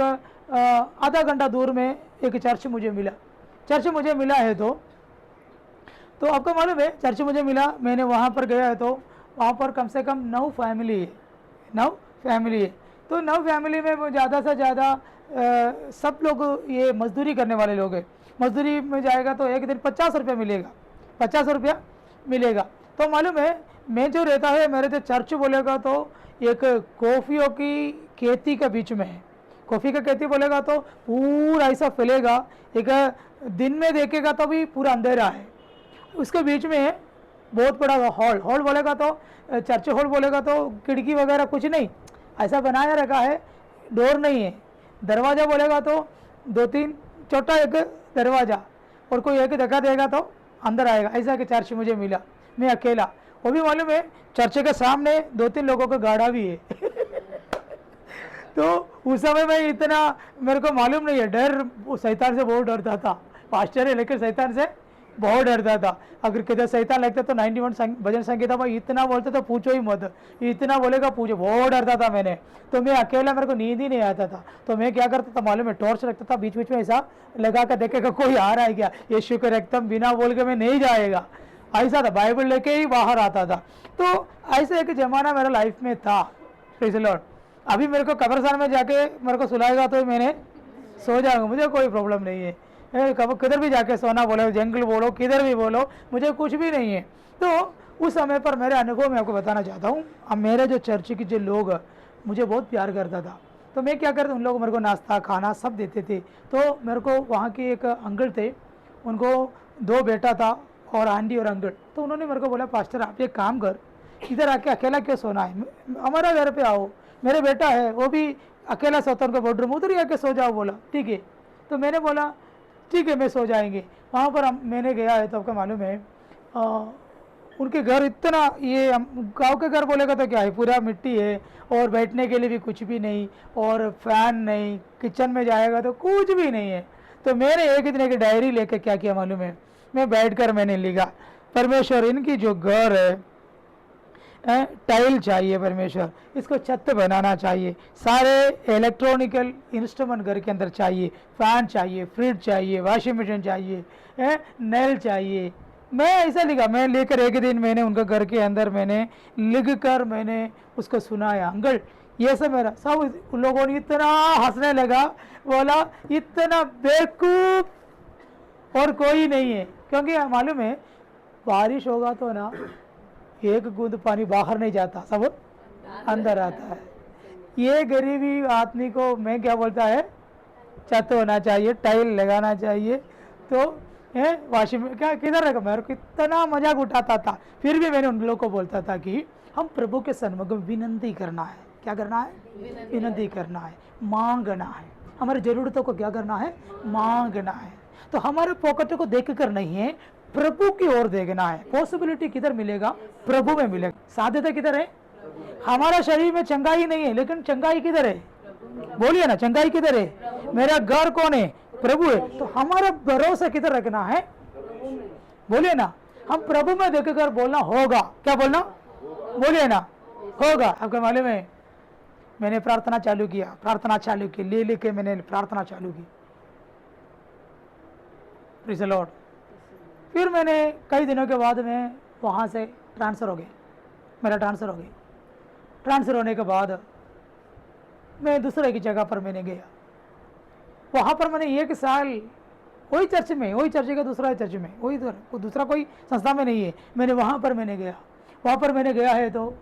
आधा घंटा दूर में एक चर्च मुझे मिला। चर्च मुझे मिला है तो आपको मालूम है चर्च मुझे मिला, मैंने वहाँ पर गया है तो वहाँ पर कम से कम 9 फैमिली है, 9 फैमिली है। तो 9 फैमिली में वो ज़्यादा से ज़्यादा सब लोग ये मजदूरी करने वाले लोग हैं। मजदूरी में जाएगा तो एक दिन 50 रुपया मिलेगा, 50 रुपया मिलेगा। तो मालूम है मैं जो रहता है, मेरे जो चर्च बोलेगा तो एक कॉफ़ियों की खेती के बीच में है। कॉफ़ी का खेती बोलेगा तो पूरा ऐसा फैलेगा, एक दिन में देखेगा तो भी पूरा अंधेरा है। उसके बीच में है बहुत बड़ा हॉल बोलेगा तो चर्च हॉल बोलेगा तो खिड़की वगैरह कुछ नहीं, ऐसा बनाया रखा है, डोर नहीं है। दरवाज़ा बोलेगा तो 2-3 छोटा एक दरवाज़ा, और कोई एक धक्का देगा तो अंदर आएगा। ऐसा कि चर्च मुझे मिला, मैं अकेला। वो भी मालूम है चर्च के सामने 2-3 लोगों का गाड़ा भी है। तो उस समय में इतना मेरे को मालूम नहीं है, डर, शैतान से बहुत डरता था। पास्टर है लेकिन शैतान से बहुत डरता था। अगर किधर शैतान लगता तो 91 भजन संगीता भाई इतना बोलते तो पूछो ही मत, इतना बोलेगा पूछो, बहुत डरता था मैंने। तो मैं अकेला, मेरे को नींद ही नहीं आता था। तो मैं क्या करता था मालूम है, टॉर्च रखता था, बीच बीच में ऐसा लगा कर देखेगा कोई आ रहा है क्या, यीशु को एकदम बिना बोल के मैं नहीं जाएगा, ऐसा था। बाइबल लेके ही बाहर आता था। तो ऐसे एक ज़माना मेरा लाइफ में था। Praise the Lord. अभी मेरे को कब्रिस्तान में जाके मेरे को सुलाएगा तो मैंने सो जाऊंगा, मुझे कोई प्रॉब्लम नहीं है। कब किधर भी जाके सोना बोलो, जंगल बोलो, किधर भी बोलो, मुझे कुछ भी नहीं है। तो उस समय पर मेरे अनुभव मैं आपको बताना चाहता हूँ। अब मेरे जो चर्च के जो लोग मुझे बहुत प्यार करता था, तो मैं क्या करता, उन लोग मेरे को नाश्ता खाना सब देते थे। तो मेरे को वहाँ के एक अंकल थे, उनको 2 बेटा था और आंटी और अंकल। तो उन्होंने मेरे को बोला, पास्टर आप एक काम कर, इधर आके अकेला क्यों सोना है, हमारा घर पे आओ, मेरे बेटा है वो भी अकेला सोता, उनका बेडरूम, उधर ही आके सो जाओ। बोला ठीक है। तो मैंने बोला ठीक है मैं सो जाएंगे। वहाँ पर मैंने गया है तो आपको मालूम है उनके घर इतना, ये गांव के घर बोलेगा तो क्या है, पूरा मिट्टी है और बैठने के लिए भी कुछ भी नहीं और फैन नहीं, किचन में जाएगा तो कुछ भी नहीं है। तो मैंने एक दिन एक डायरी लेके क्या किया मालूम है, मैं बैठकर मैंने लिखा, परमेश्वर इनकी जो घर है टाइल चाहिए, परमेश्वर इसको छत बनाना चाहिए, सारे इलेक्ट्रॉनिकल इंस्ट्रूमेंट घर के अंदर चाहिए, फैन चाहिए, फ्रिज चाहिए, वॉशिंग मशीन चाहिए, नल चाहिए। मैं ऐसा लिखा, मैं लेकर एक दिन मैंने उनका घर के अंदर मैंने लिख कर मैंने उसको सुनाया, अंकल ये सब मेरा। सब उन लोगों ने इतना हंसने लगा, बोला इतना बेवकूफ और कोई नहीं है, क्योंकि मालूम है बारिश होगा तो ना एक बूंद पानी बाहर नहीं जाता, सब अंदर आता है। ये गरीबी आदमी को मैं क्या बोलता है, छत होना चाहिए, टाइल लगाना चाहिए, तो वाशिंग में क्या किधर रखा। मेरे को इतना मजाक उठाता था, फिर भी मैंने उन लोगों को बोलता था कि हम प्रभु के सन्मुख में विनती करना है। क्या करना है? विनती करना है, मांगना है, हमारी ज़रूरतों को क्या करना है, मांगना है। तो हमारे पॉकेट को देख कर नहीं है, प्रभु की ओर देखना है। पॉसिबिलिटी किधर मिलेगा? प्रभु में मिलेगा। साध्यता किधर है? हमारा शरीर में चंगाई नहीं है, लेकिन चंगाई किधर है? बोलिए ना, चंगाई किधर है? मेरा घर कौन है? प्रभु है। तो हमारा भरोसा किधर रखना है? बोलिए ना, हम प्रभु में देखकर बोलना होगा। क्या बोलना? बोलिए ना, होगा। आपको मालूम है मैंने प्रार्थना चालू की, ले लेके मैंने प्रार्थना चालू की, प्रेज़ द लॉर्ड। फिर मैंने कई दिनों के बाद में वहाँ से ट्रांसफ़र हो गया, मेरा ट्रांसफ़र हो गया। ट्रांसफ़र होने के बाद मैं दूसरे की जगह पर मैंने गया, वहाँ पर मैंने 1 साल वही चर्च में, वही चर्च का दूसरा चर्च में, वही दूसरा कोई संस्था में नहीं है, मैंने वहाँ पर मैंने गया। वहाँ पर मैंने गया है तो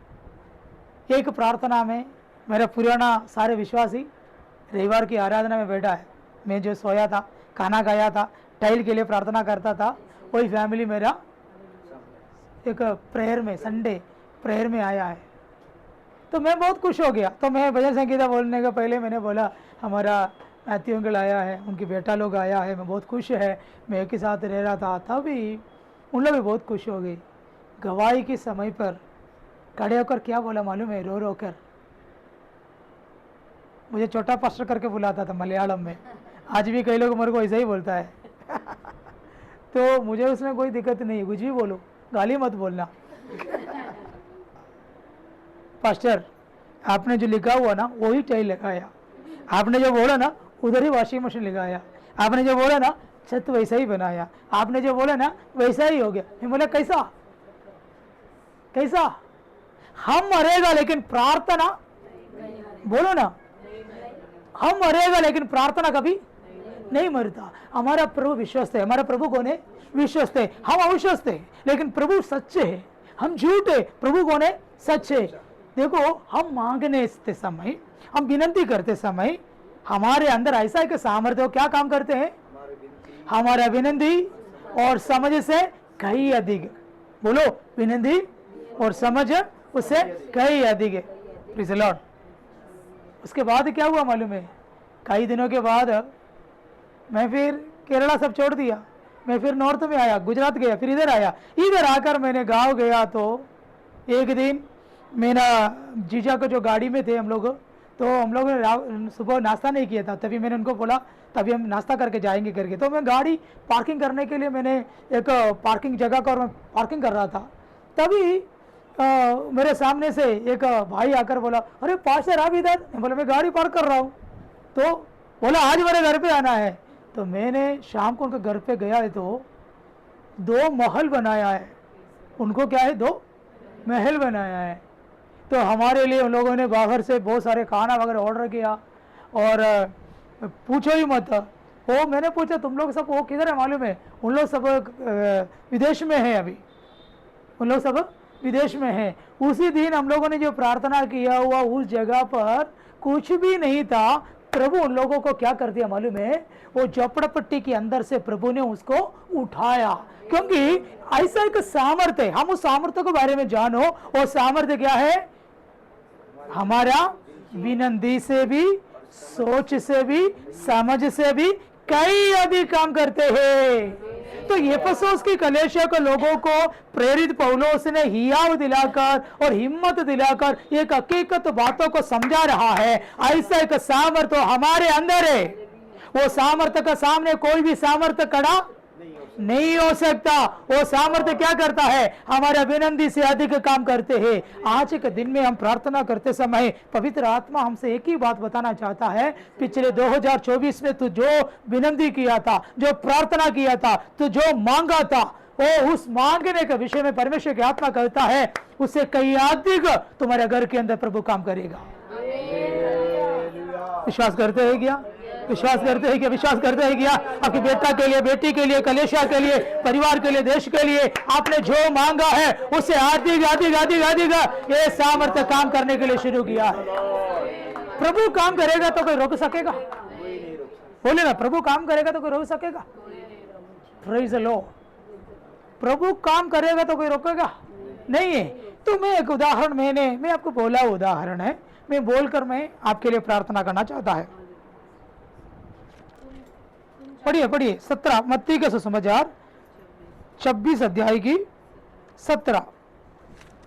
एक प्रार्थना में मेरा पुराना सारे विश्वासी रविवार की आराधना में बैठा है। मैं जो सोया था, खाना खाया था, टाइल के लिए प्रार्थना करता था, वही फैमिली मेरा एक प्रेयर में, संडे प्रेयर में आया है। तो मैं बहुत खुश हो गया। तो मैं भजन संगीता बोलने का पहले मैंने बोला हमारा मैथ्यू अंकल आया है, उनके बेटा लोग आया है, मैं बहुत खुश है, मैं एक ही साथ रह रहा था। तभी उन लोग भी बहुत खुश हो गए। गवाही के समय पर खड़े होकर क्या बोला मालूम है? रो रो कर मुझे छोटा पास्टर करके बुलाता था मलयालम में। आज भी कई लोग मेरे को ऐसा ही बोलता है तो मुझे उसमें कोई दिक्कत नहीं है, कुछ भी बोलो, गाली मत बोलना पास्टर आपने जो लिखा हुआ ना वही टाइल लगाया, आपने जो बोला ना उधर ही वॉशिंग मशीन लगाया, आपने जो बोला ना छत वैसा ही बनाया, आपने जो बोला ना वैसा ही हो गया। मैं बोला कैसा कैसा? हम मरेगा लेकिन प्रार्थना, बोलो ना, हम मरेगा लेकिन प्रार्थना कभी नहीं मरता। हमारा प्रभु विश्वस्त है। हमारा प्रभु कौन है? विश्वस्त है। हम अविश्वस्त है लेकिन प्रभु सच्चे है, हम झूठे, प्रभु कौन है? सच्चे। देखो हम मांगने समय, हम विनती करते समय हमारे अंदर ऐसा एक सामर्थ्य क्या काम करते हैं? हमारा विनती और समझ से कहीं अधिक, बोलो विनती और समझ उससे कहीं अधिक है। Please Lord. उसके बाद क्या हुआ मालूम है? कई दिनों के बाद मैं फिर केरला सब छोड़ दिया, मैं फिर नॉर्थ में आया, गुजरात गया, फिर इधर आया। इधर आकर मैंने गांव गया तो एक दिन मेरा जीजा को जो गाड़ी में थे हम लोग, तो हम लोग ने सुबह नाश्ता नहीं किया था, तभी मैंने उनको बोला तभी हम नाश्ता करके जाएंगे करके। तो मैं गाड़ी पार्किंग करने के लिए मैंने एक पार्किंग जगह का और मैं पार्किंग कर रहा था, तभी मेरे सामने से एक भाई आकर बोला अरे पास्टर आप इधर? मैं बोला मैं गाड़ी पार्क कर रहा हूँ। तो बोला आज मेरे घर पे आना है। तो मैंने शाम को उनके घर पे गया है तो 2 महल बनाया है, उनको क्या है 2 महल बनाया है। तो हमारे लिए उन लोगों ने बाहर से बहुत सारे खाना वगैरह ऑर्डर किया और पूछो ही मत, वो मैंने पूछा तुम लोग सब वो किधर है मालूम है? उन लोग सब विदेश में है अभी, उन लोग सब विदेश में है। उसी दिन हम लोगों ने जो प्रार्थना किया हुआ उस जगह पर कुछ भी नहीं था। प्रभु उन लोगों को क्या कर दिया मालूम है? वो झोपड़पट्टी के अंदर से प्रभु ने उसको उठाया, क्योंकि ऐसा एक सामर्थ्य है। हम उस सामर्थ्य के बारे में जानो। वो सामर्थ्य क्या है? हमारा विनती से भी, सोच से भी, समझ से भी कई अधिक काम करते हैं। तो एफेसुस की कलीसिया के लोगों को प्रेरित पौलुस ने हियाव दिलाकर और हिम्मत दिलाकर एक हकीकत बातों को समझा रहा है। ऐसा एक सामर्थ्य हमारे अंदर है। वो सामर्थ्य का सामने कोई भी सामर्थ्य खड़ा नहीं हो सकता। वो सामर्थ्य क्या करता है? हमारा विनती से अधिक काम करते हैं। आज के दिन में हम प्रार्थना करते समय पवित्र आत्मा हमसे एक ही बात बताना चाहता है। पिछले 2024 में तू जो विनती किया था, जो प्रार्थना किया था, तू जो मांगा था, वो उस मांगने के विषय में परमेश्वर की आत्मा कहता है उससे कई अधिक तुम्हारे घर के अंदर प्रभु काम करेगा। विश्वास करते हैं क्या? विश्वास करते हैं क्या? विश्वास करते हैं क्या? आपके बेटा के लिए, बेटी के लिए, कलीसिया के लिए, परिवार के लिए, देश के लिए आपने जो मांगा है उससे अधिक अधिक अधिक अधिक ये सामर्थ्य काम करने के लिए शुरू किया है। प्रभु काम करेगा तो कोई रोक सकेगा? बोले ना, प्रभु काम करेगा तो कोई रोक सकेगा? Praise the Lord. प्रभु काम करेगा तो कोई रोकेगा नहीं है। तो मैं एक उदाहरण मैं आपको बोला उदाहरण है, मैं बोलकर मैं आपके लिए प्रार्थना करना चाहता है। पढ़िए पढ़िए 17 मत्ती के सुसमाचार 26 अध्याय की 17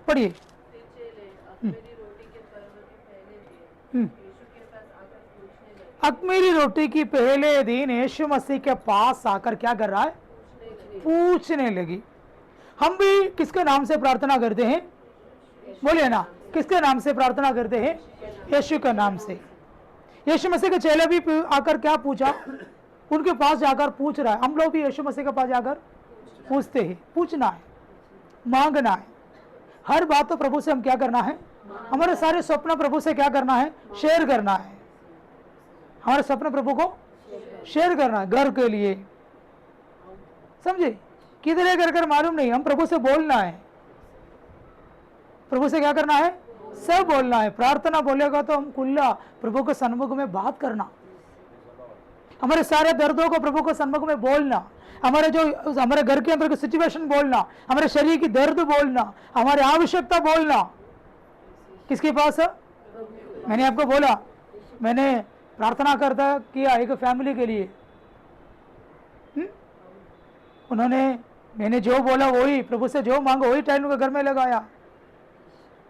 पढ़िए। अख़मीरी रोटी की पहले दिन यीशु मसीह के पास आकर क्या कर रहा है? पूछने लगी। हम भी किसके नाम से प्रार्थना करते हैं? बोलिए ना, किसके नाम से प्रार्थना करते हैं? यीशु के नाम से। यीशु मसीह के चेले भी आकर क्या पूछा? उनके पास जाकर पूछ रहा है। हम लोग भी यीशु मसीह के पास जाकर पूछते हैं। पूछना है, मांगना है। हर बात तो प्रभु से हम क्या करना है? हमारे सारे स्वप्न प्रभु से क्या करना है? शेयर करना है। हमारे स्वप्न प्रभु को शेयर करना है। घर के लिए, समझे? किधर है कर मालूम नहीं, हम प्रभु से बोलना है। प्रभु से क्या करना है? सब बोलना है। प्रार्थना बोलेगा तो हम खुला प्रभु के सन्मुख में बात करना, हमारे सारे दर्दों को प्रभु के सन्मुख में बोलना, हमारे घर के अंदर की सिचुएशन बोलना, हमारे शरीर की दर्द बोलना, हमारी आवश्यकता बोलना। किसके पास? मैंने आपको बोला, मैंने प्रार्थना करता किया एक फैमिली के लिए। मैंने जो बोला वही, प्रभु से जो मांगा वही टाइम के घर में लगाया।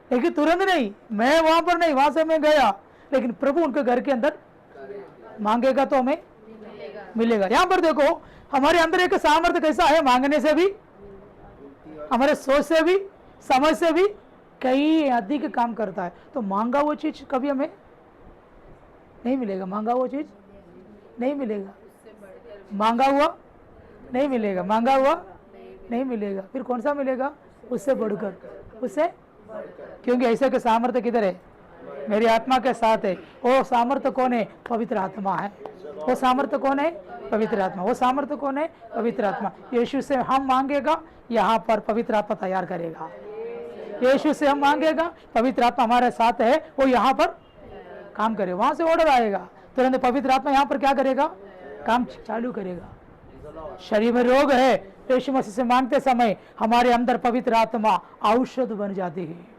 लेकिन तुरंत नहीं, मैं वहां पर नहीं, वहां से मैं गया, लेकिन प्रभु उनके घर के अंदर मांगेगा तो हमें मिलेगा। यहां पर देखो, हमारे अंदर एक सामर्थ्य कैसा है? मांगने से भी, हमारे सोच से भी, समझ से भी कई अधिक काम करता है। तो मांगा वो चीज कभी हमें नहीं मिलेगा। मांगा वो चीज नहीं मिलेगा। मांगा हुआ नहीं मिलेगा। मांगा हुआ नहीं मिलेगा। फिर कौन सा मिलेगा? उससे बढ़कर, उससे, क्योंकि ऐसे के सामर्थ्य किधर है? मेरी आत्मा के साथ है। वो सामर्थ्य कौन है? पवित्र आत्मा है। वो सामर्थ्य कौन है? पवित्र आत्मा। वो सामर्थ्य कौन है? पवित्र आत्मा। यीशु से हम मांगेगा, यहाँ पर पवित्र आत्मा तैयार करेगा। यीशु से हम मांगेगा, पवित्र आत्मा हमारे साथ है, वो यहाँ पर काम करे। वहां से ऑर्डर आएगा, तुरंत पवित्र आत्मा यहाँ पर क्या करेगा? काम चालू करेगा। शरीर में रोग है, यीशु मसीह से मांगते समय हमारे अंदर पवित्र आत्मा औषध बन जाती है।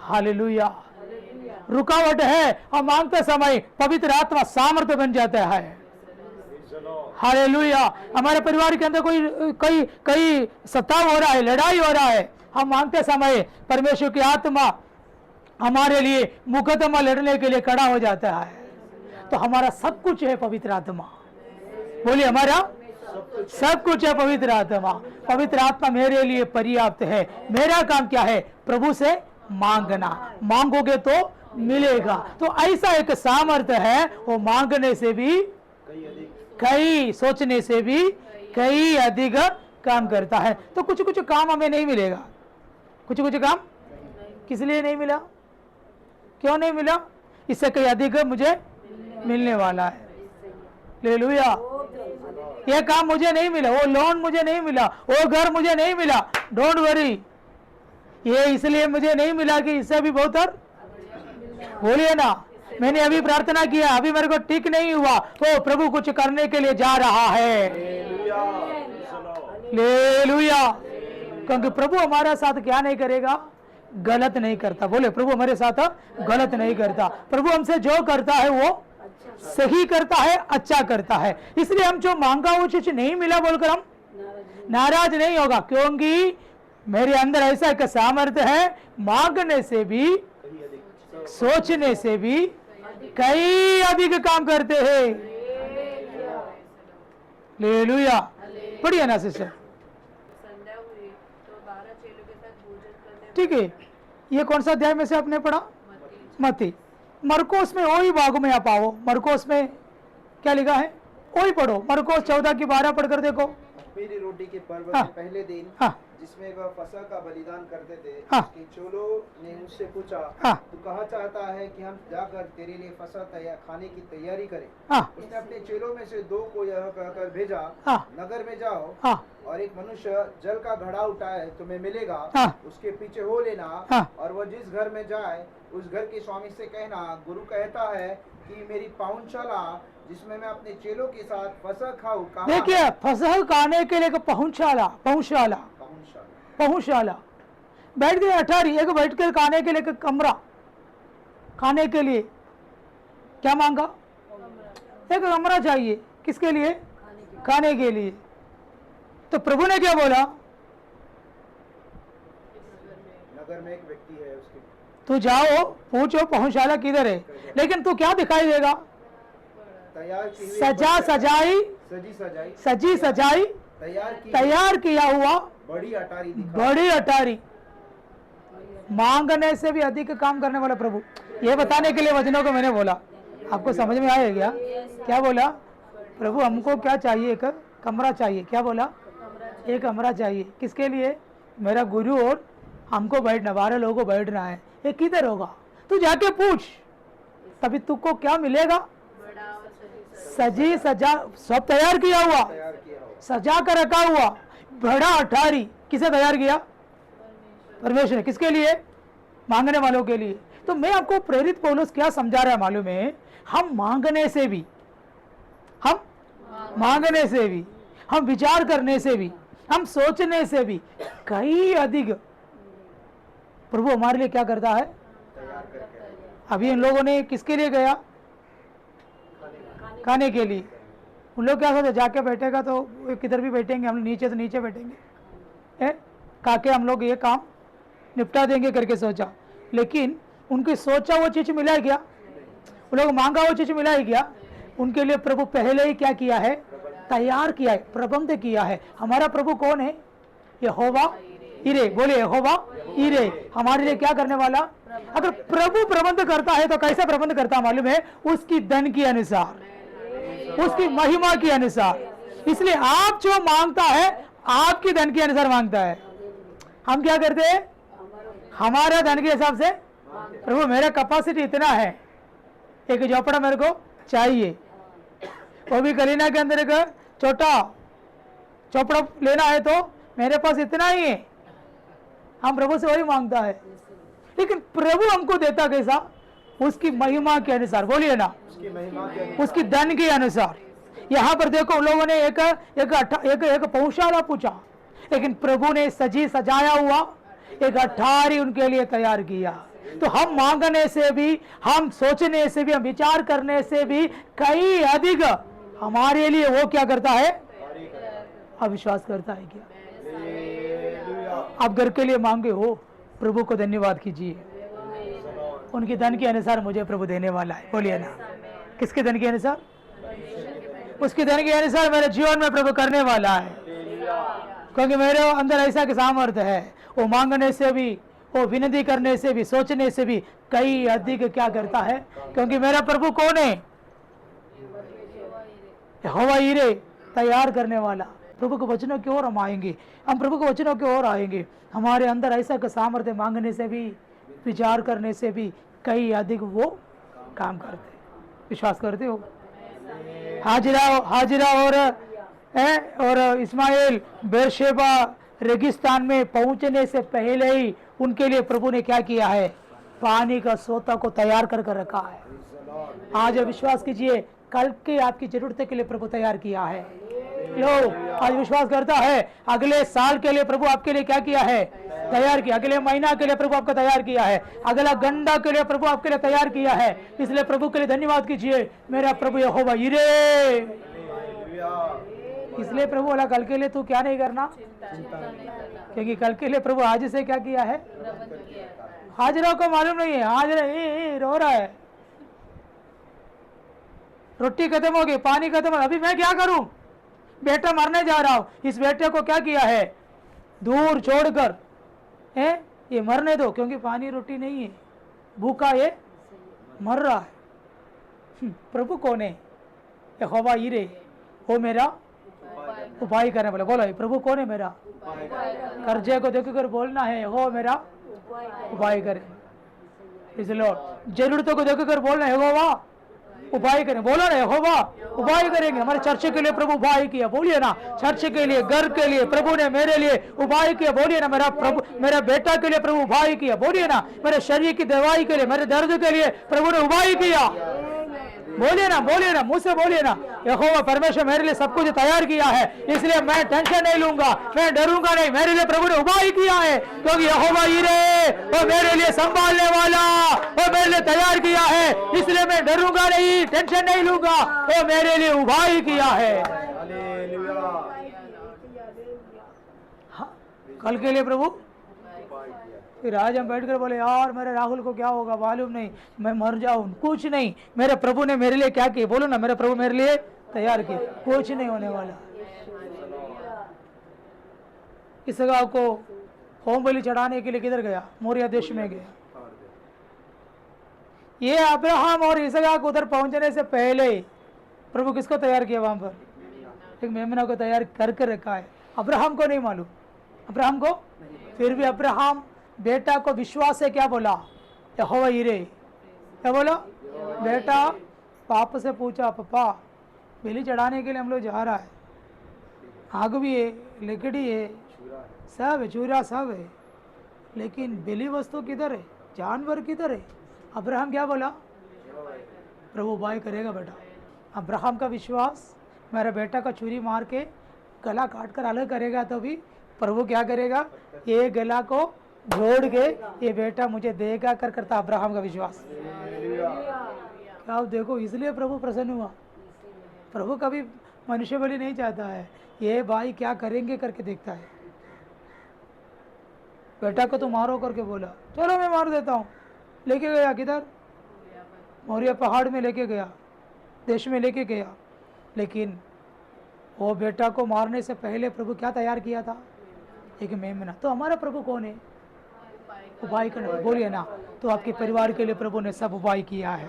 हालेलुया। रुकावट है, हम मांगते समय पवित्र आत्मा सामर्थ्य बन जाता है। हालेलुया। हमारे परिवार के अंदर कोई सताव हो रहा है, लड़ाई हो रहा है, हम मांगते समय परमेश्वर की आत्मा हमारे लिए मुकदमा लड़ने के लिए खड़ा हो जाता है। तो हमारा सब कुछ है पवित्र आत्मा। बोलिए, हमारा सब कुछ है पवित्र आत्मा। पवित्र आत्मा मेरे लिए पर्याप्त है। मेरा काम क्या है? प्रभु से मांगना। मांगोगे तो मिलेगा। तो ऐसा एक सामर्थ्य है, वो मांगने से भी कई, सोचने से भी कई अधिक काम करता है। तो कुछ कुछ काम हमें नहीं मिलेगा। कुछ कुछ काम किस लिए नहीं मिला? क्यों नहीं मिला? इससे कई अधिक मुझे मिलने वाला है। हालेलुया। ये काम मुझे नहीं मिला, वो लोन मुझे नहीं मिला, वो घर मुझे नहीं मिला, डोंट वरी, ये इसलिए मुझे नहीं मिला कि इससे भी बहुत और बोलिए ना, मैंने अभी प्रार्थना किया, अभी मेरे को ठीक नहीं हुआ, वो प्रभु कुछ करने के लिए जा रहा है। हालेलुया। क्योंकि प्रभु हमारे साथ क्या नहीं करेगा, गलत नहीं करता। बोले, प्रभु हमारे साथ गलत नहीं करता, प्रभु हमसे जो करता है वो सही करता है, अच्छा करता है। इसलिए हम जो मांगा वो चीज नहीं मिला बोलकर हम नाराज नहीं होगा, क्योंकि मेरे अंदर ऐसा एक सामर्थ्य है, मांगने से भी सोचने से भी कई अधिक काम करते हैं। हालेलुया। बढ़िया ना सिस्टर, संध्या हुई तो 12 चेलों के साथ भोजन करने ठीक है। ये कौन सा अध्याय में से आपने पढ़ा? मत्ती। मरकोस में वही भाग में आप आओ, मरकोस में क्या लिखा है वही पढ़ो, मरकोस 14 की 12 पढ़कर देखो। मेरी रोटी के पर्व हाँ। के पहले दिन हाँ जिसमें वह फसह का बलिदान करते थे, हाँ। उसके चोलों ने उससे पूछा, हाँ। तू कहाँ चाहता है कि हम जाकर तेरे लिए फसह तैयार खाने की तैयारी करें? हाँ उसने अपने चेलों में से 2 को यह कहकर भेजा, हाँ नगर में जाओ हाँ और एक मनुष्य जल का घड़ा उठाए तुम्हें मिलेगा, हाँ। उसके पीछे हो लेना, हाँ। और वह जिस घर में जाए उस घर के स्वामी से कहना, गुरु कहता है कि मेरी पाहुनशाला जिसमें मैं अपने चेलों के साथ फसह खाऊं कहाँ है? देखिए, फसह खाने के लिए एक पहुंचाला, पहुंचाला, पाहुनशाला। पहुंचाला बैठ गए 18, एक बैठ कर खाने के लिए एक कमरा, खाने के लिए क्या मांगा? एक कमरा चाहिए, किसके लिए? खाने के लिए। तो प्रभु ने क्या बोला? नगर में एक व्यक्ति है, उसके तू जाओ पूछो पहुंचाला किधर है, लेकिन तू क्या दिखाई देगा? तैयार की हुई सजा सजाई, सजी सजाई सजी सजाई, तैयार किया हुआ बड़ी अटारी दिखा। बड़ी अटारी। मांगने से भी अधिक काम करने वाला प्रभु, ये बताने के लिए वचनों को मैंने बोला। आपको समझ में आया क्या? क्या बोला प्रभु? हमको क्या चाहिए? एक कमरा चाहिए। क्या बोला? एक कमरा चाहिए। किसके लिए? मेरा गुरु और हमको बैठना, 12 लोगों को बैठना है। ये किधर होगा? तू जाके पूछ, तभी तुझको क्या मिलेगा? सजी सजा, सब तैयार किया हुआ, तैयार किया हो। सजा कर रखा हुआ बड़ा अठारी। किसे तैयार किया? परमेश्वर ने। किसके लिए? मांगने वालों के लिए। तो मैं आपको प्रेरित पौलुस क्या समझा रहा है मालूम है? हम मांगने से भी, हम मांगने से भी, हम विचार करने से भी, हम सोचने से भी कई अधिक प्रभु हमारे लिए क्या करता है? तैयार करके अभी इन लोगों ने किसके लिए गया? खाने के लिए। उन लोग क्या सोचे? जाके बैठेगा तो किधर भी बैठेंगे, हम नीचे तो नीचे बैठेंगे, काके हम लोग ये काम निपटा देंगे करके सोचा। लेकिन उनकी सोचा वो चीज मिला है क्या? वो लोग मांगा वो चीज मिला है क्या? उनके लिए प्रभु पहले ही क्या किया है? तैयार किया है, प्रबंध किया है। हमारा प्रभु कौन है? यहोवा इरे। बोले यहोवा इरे, हमारे लिए क्या करने वाला? अगर प्रभु प्रबंध करता है तो कैसा प्रबंध करता है मालूम है? उसकी धन के अनुसार, उसकी महिमा के अनुसार। इसलिए आप जो मांगता है आपकी धन के अनुसार मांगता है। हम क्या करते हैं? हमारा धन के हिसाब से, प्रभु मेरा कैपेसिटी इतना है, एक झोपड़ा मेरे को चाहिए, वो भी करीना के अंदर एक छोटा झोपड़ा लेना है तो मेरे पास इतना ही है। हम प्रभु से वही मांगता है, लेकिन प्रभु हमको देता कैसा? उसकी महिमा के अनुसार। बोलिए ना, उसकी महिमा के उसकी धन के अनुसार। यहाँ पर देखो उन लोगों ने एक पौशाला पूछा, लेकिन प्रभु ने सजी सजाया हुआ एक अठारी उनके लिए तैयार किया। तो हम मांगने से भी, हम सोचने से भी, हम विचार करने से भी कई अधिक हमारे लिए वो क्या करता है? अविश्वास करता है क्या? आप घर के लिए मांगे हो, प्रभु को धन्यवाद कीजिए, उनकी धन के अनुसार मुझे प्रभु देने वाला है। बोलिए ना, किसके धन के अनुसार? उसकी धन के अनुसार मेरे जीवन में प्रभु करने वाला है, क्योंकि मेरे अंदर ऐसा कि सामर्थ्य है। वो मांगने से भी, वो विनती करने से भी, सोचने से भी कई अधिक क्या करता है? क्योंकि मेरा प्रभु कौन है? यहोवा यीरे, तैयार करने वाला। प्रभु के वचनों की ओर हम आएंगे, हम प्रभु के वचनों की ओर आएंगे। हमारे अंदर ऐसा का सामर्थ्य, मांगने से भी, विचार करने से भी कई अधिक वो काम करते। विश्वास करते हो? हाजिरा और इस्माइल बेरशेबा रेगिस्तान में पहुंचने से पहले ही उनके लिए प्रभु ने क्या किया है, पानी का सोता को तैयार कर रखा है। आज विश्वास कीजिए, कल की आपकी जरूरत के लिए प्रभु तैयार किया है। लो आज विश्वास करता है, अगले साल के लिए प्रभु आपके लिए क्या किया है, तैयार किया। अगले महीना के लिए प्रभु आपको तैयार किया है। अगला घंटा के लिए प्रभु आपके लिए तैयार किया है। इसलिए प्रभु के लिए धन्यवाद कीजिए, मेरा प्रभु यहोवा यिरे। इसलिए प्रभु बोला कल के लिए तू क्या नहीं करना, क्योंकि कल के लिए प्रभु आज से क्या किया है। हाजिरा को मालूम नहीं है, हाजिरा रो रहा है, रोटी खत्म हो गई, पानी खत्म हो, अभी मैं क्या करूं, बेटा मरने जा रहा हूं। इस बेटे को क्या किया है, दूर छोड़कर ये मरने दो, क्योंकि पानी रोटी नहीं है, भूखा ये मर रहा है। प्रभु कौन है, यहोवा यिरे, वो मेरा उपाय करने वाला। बोलो प्रभु कौन है मेरा, कर्जे को देखकर बोलना है, वो मेरा उपाय करे। इसलिए जरूरतों को देखकर बोलना है, यहोवा उपाय करें। बोलो ना, यहोवा उपाय करेंगे। हमारे चर्च के लिए प्रभु उपाय किया, बोलिए ना। चर्च के लिए, घर के लिए प्रभु ने मेरे लिए उपाय किया, बोलिए ना। मेरा प्रभु, मेरा बेटा के लिए प्रभु उपाय किया, बोलिए ना। मेरे शरीर की दवाई के लिए, मेरे दर्द के लिए प्रभु ने उपाय किया, बोलिए ना, बोलिए ना, मुंह से बोलिए ना। यहोवा परमेश्वर मेरे लिए सब कुछ तैयार किया है, इसलिए मैं टेंशन नहीं लूंगा, मैं डरूंगा नहीं। मेरे लिए प्रभु ने उपाय किया है, क्योंकि यहोवा यिरे वो मेरे लिए संभालने वाला, वो मेरे लिए तैयार किया है, इसलिए मैं डरूंगा नहीं, टेंशन नहीं लूंगा। वो मेरे लिए उपाय किया है। कल के लिए प्रभु, फिर आज हम बैठकर बोले यार मेरे राहुल को क्या होगा मालूम नहीं, मैं मर जाऊं, कुछ नहीं। मेरे प्रभु ने मेरे लिए क्या किया, बोलो ना, मेरे प्रभु मेरे लिए तैयार किया, कुछ नहीं होने वाला। इसहाक को होम बलि चढ़ाने के लिए किधर गया, मोरिया देश में गया। ये अब्राहम और इसहाक उधर पहुंचने से पहले प्रभु किसको तैयार किया, वहां पर एक मेमना को तैयार करके रखा है। अब्राहम को नहीं मालूम, अब्राहम को, फिर भी अब्राहम बेटा को विश्वास से क्या बोला, यहोवा यिरे। क्या बोला, बेटा पाप से पूछा, पापा बलि चढ़ाने के लिए हम लोग जा रहा है, आग भी है, लकड़ी है, सब है, चूरा सब है, लेकिन बलि वस्तु किधर है, जानवर किधर है। अब्राहम क्या बोला, प्रभु उपाय करेगा बेटा। अब्राहम का विश्वास, मेरा बेटा का छुरी मार के गला काट कर अलग करेगा तो भी प्रभु क्या करेगा, ये गला को जोड़ के ये बेटा मुझे देगा कर करता अब्राहम का विश्वास। क्या आप देखो, इसलिए प्रभु प्रसन्न हुआ। प्रभु कभी मनुष्य बलि नहीं चाहता है, ये भाई क्या करेंगे करके देखता है। बेटा को तो मारो करके बोला, चलो मैं मार देता हूँ, लेके गया किधर, मोरिया पहाड़ में लेके गया, देश में लेके गया। लेकिन वो बेटा को मारने से पहले प्रभु क्या तैयार किया था, एक मेमना। तो हमारा प्रभु कौन है, उपाय करने, बोलिए ना। तो आपके परिवार के लिए प्रभु ने सब उपाय किया है।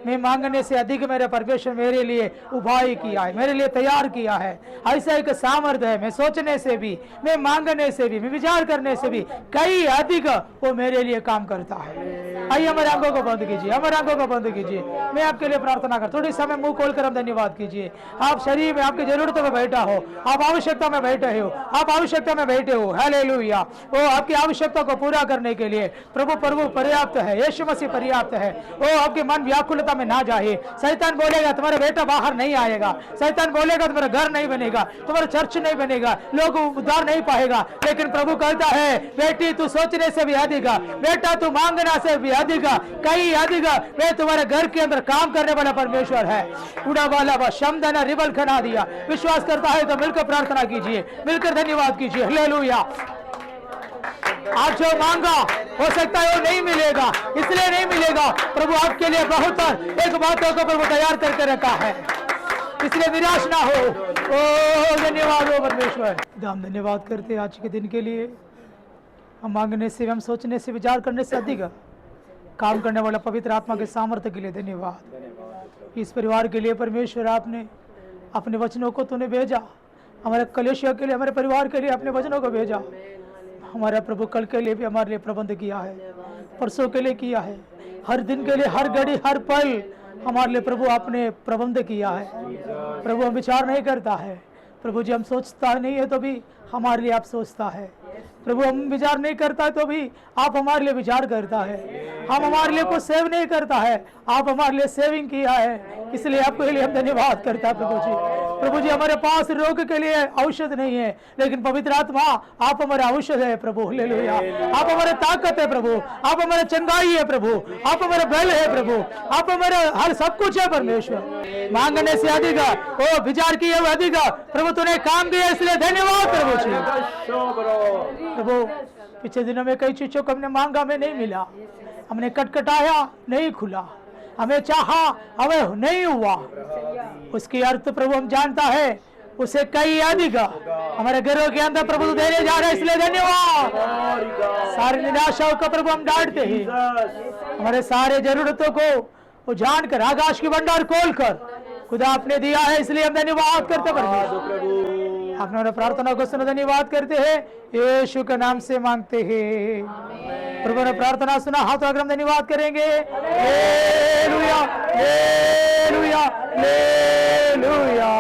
मैं मांगने से अधिक मेरे परमेश्वर मेरे लिए उपाय किया है, मेरे लिए तैयार किया है। ऐसा एक सामर्थ्य है, मैं सोचने से भी, मैं मांगने से भी, मैं विचार करने से भी कई अधिक वो मेरे लिए काम करता है। आइए हमारे आंखों को बंद कीजिए, हमारे आंखों को बंद कीजिए। मैं आपके लिए प्रार्थना कर, थोड़ी समय मुंह खोलकर हम धन्यवाद कीजिए। आप शरीर में आपकी जरूरतों में बैठा हो, आप आवश्यकता में बैठे हो, आप आवश्यकता में बैठे हो, हालेलुया। वो आपकी आवश्यकता को पूरा करने के लिए प्रभु पर्याप्त है, यीशु मसीह पर्याप्त है। वो आपके मन व्याकुलता में ना जाए। शैतान बोलेगा तुम्हारा बेटा बाहर नहीं आएगा, शैतान बोलेगा तुम्हारा घर नहीं बनेगा, तुम्हारा चर्च नहीं बनेगा, लोग उद्धार नहीं पाएगा। लेकिन प्रभु कहता है, बेटी तू सोचने से भी अधिक, बेटा तू मांगना से भी अधिक, कई अधिक वे तुम्हारे घर के अंदर काम करने वाला परमेश्वर है। उड़ा वाला शमदना रिबल खना दिया। विश्वास करता है तो मिलकर प्रार्थना कीजिए, मिलकर धन्यवाद कीजिए। हालेलुया। आप जो मांगा हो सकता है वो नहीं मिलेगा, इसलिए नहीं मिलेगा, प्रभु आपके लिए बहुत एक बातों को प्रभु तैयार करके रखा है, इसलिए निराश ना हो। ओ धन्यवाद हो परमेश्वर। हम धन्यवाद करते हैं आज के दिन के लिए। हम मांगने से, हम सोचने से, विचार करने से अधिक काम करने वाला पवित्र आत्मा के सामर्थ्य के लिए धन्यवाद। इस परिवार के लिए परमेश्वर आपने अपने वचनों को तूने भेजा, हमारे कलेशिया के लिए, हमारे परिवार के लिए अपने वचनों को भेजा। हमारा प्रभु कल के लिए भी हमारे लिए प्रबंध किया है, परसों के लिए किया है, हर दिन के लिए, हर घड़ी, हर पल हमारे लिए प्रभु आपने प्रबंध किया है। प्रभु हम विचार नहीं करता है, प्रभु जी हम सोचता नहीं है तो भी हमारे लिए आप सोचता है। प्रभु हम विचार नहीं करता है तो भी आप हमारे लिए विचार करता है। हम हमारे लिए कुछ सेव नहीं करता है, आप हमारे लिए सेविंग किया है, इसलिए आपके लिए हम धन्यवाद करता है प्रभु जी। प्रभु जी हमारे पास रोग के लिए औषध नहीं है, लेकिन पवित्र आत्मा आप हमारे औषध है प्रभु। हालेलुया, आप हमारे ताकत है प्रभु, आप हमारे चंगाई है प्रभु, आप हमारे बल है प्रभु, आप हमारे हर सब कुछ है परमेश्वर। मांगने से अधिक ओ विचार किए हुए अधिक प्रभु तूने काम दिया, इसलिए धन्यवाद प्रभु जी। प्रभु पिछले दिनों में कई चीजों को हमने मांगा, हमें नहीं मिला, हमने कटकटाया नहीं खुला, हमें चाहा हमें नहीं हुआ, उसकी अर्थ प्रभु हम जानता है उसे कई अधिक हमारे घरों के अंदर प्रभु देने जा रहे हैं, इसलिए धन्यवाद। सारी निराशाओं को प्रभु हम डांटते हैं, हमारे सारे जरूरतों को वो जानकर आकाश की भंडार खोलकर खुदा आपने दिया है, इसलिए हम धन्यवाद करते परमेश्वर। आपने प्रार्थना को सुना, धन्यवाद करते हैं, यीशु के नाम से मांगते हैं। प्रभु ने प्रार्थना सुना, हाथ अगर हम धन्यवाद करेंगे। Hallelujah, hallelujah, hallelujah.